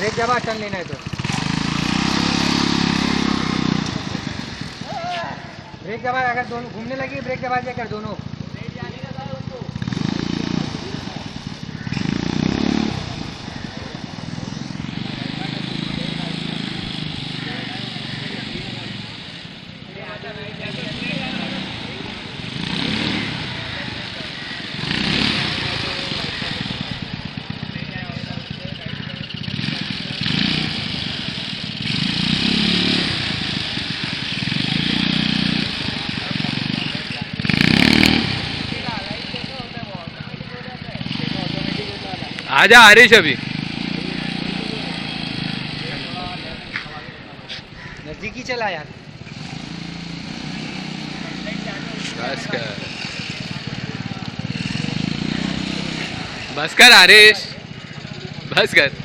Break दबा, turn लेना है तो ब्रेक दबा। अगर दोनों घूमने लगी ब्रेक दबा दिया कर दोनों। आजा हरीश अभी नजदीकी चला यार। बस कर हरीश, बस कर।